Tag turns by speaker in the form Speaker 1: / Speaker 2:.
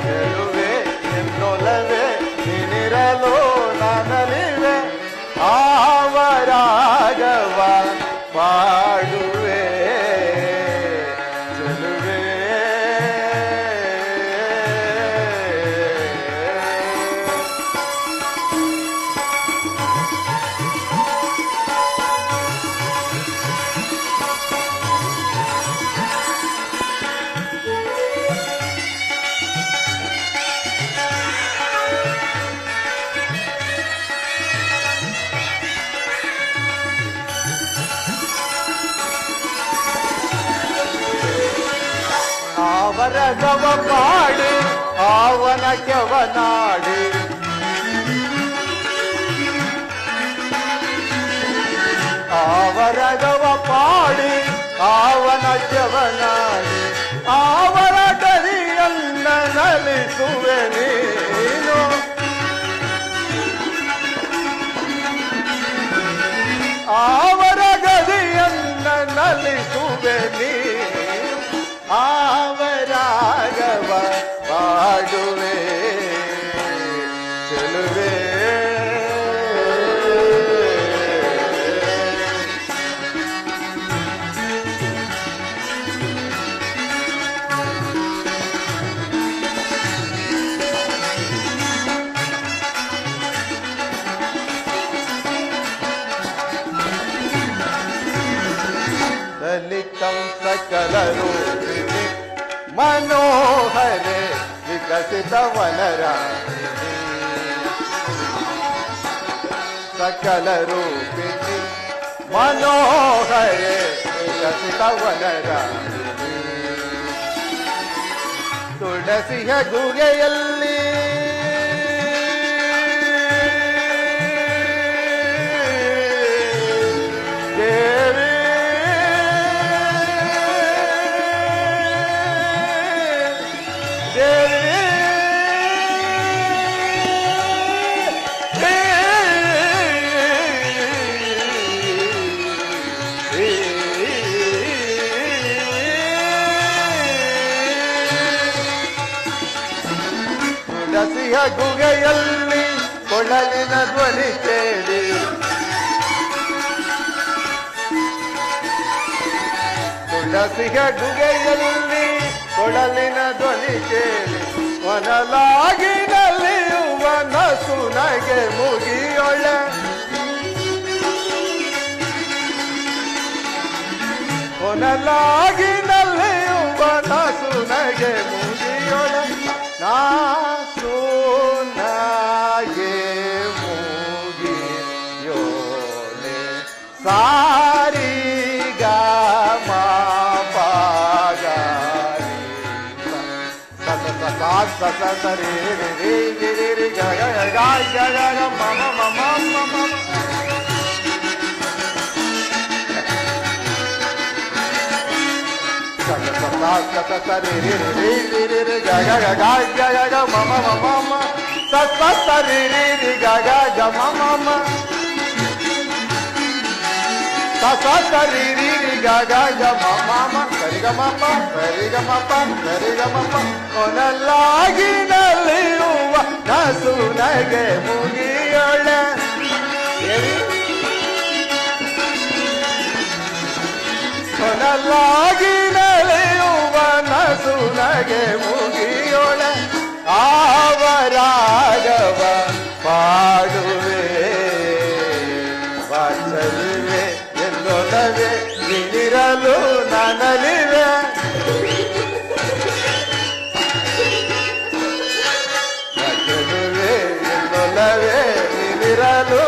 Speaker 1: ಚೆಲುವೆ ಎನ್ನೊಲವೇ ನಿನಿರಲು ನನಲಿವೆ ಆವರಾಗವ ಪಾಡುವೆ ಚೆಲುವೆ. ಅವರಗವ ಪಾಡಿ ಆವನ ಕೆವನಾಡಿ ಅವರಗವ ಪಾಡಿ ಆವನ ಕೆವನಾಡಿ ಅವರ ಗರಿಯನ್ನ ನಲಿಸುವೆ ನೀನು ಅವರ ಗರಿಯನ್ನ ನಲಿಸುವೆ ನೀನು ಆವರಾಗವ ಪಾಡುವೆ ಚೆಲುವೆ. ಲಲಿತಂ ಸಕಲ ರೂಪಿಣಿ ಮನೋಹರೆ ವಿಕಸಿತ ವನರಾಣಿನಿ ಸಕಲ ರೂಪಿಣಿ ಮನೋಹರೆ ವಿಕಸಿತ ವನರಾಣಿನಿ ತುಳಸಿಯ ಗುಗೆಯಲ್ಲಿ ದೇವಿ ತುಳಸಿಯ ಗುಗೆಯಲ್ಲಿ ಕೊಳಲಿನ ಧ್ವನಿ ಕೇಳಿ ತುಳಸಿಯ ಗುಗೆಯಲ್ಲಿ ಕೊಳಲಿನ ಧ್ವನಿ ಕೇಳಿ ಒನಲಾಗಿ ನಲಿಯುವ ನಸುನಗೆ ಮುಗಿಯೊಳೆ ಒನಲಾಗಿ ನಲಿಯುವ ನಸುನಗೆ ಮುಗಿಯೊಳೆ ನಾಸುನಗೆ ಮುಗಿಯೋಳೆ ಸಾರಿ ಗ ಸರಿ ರಿ ರಿ ರಿ ಗ ಗ ಗ ಗ ಗ ಮ ಮ ಮ ಮ ಮ ಸರಿ ರಿ ರಿ ರಿ ರಿ ರಿ ಗ ಗ ಗ ಗ ಗ ಗ ಮ ಮ ಮ ಮ ಮ ಸರಿ ರಿ ರಿ ಗ ಗ ಗ ಮ ಮ ಮ ಸರಿ ರಿ ರಿ ಗ ಗ ಗ ಮ ಮ ಮ ಸರಿ ಗ ಮ ಪ ಸರಿ ಗ ಮ ಪ ಸರಿ ಗ ಮ ಪ ಒನಲಾಗಿ ನಲಿಯುವ ನಸುನಗೆ ಮುಗಿಯೊಳೆ ಒನಲಾಗಿ ನಲಿಯುವ ನಸುನಗೆ ಮುಗಿಯೊಳೆ ಆವರಾಗವ ಪಾಡುವೆ ವಾಚಲಿವೆ ಎಲ್ಲೊಲವೇ ನಿನಿರಲು ನನಲಿವೆ ವಾಚಲುವೆ ಎಲ್ಲೊಲವೇ ನಿನಿರಲು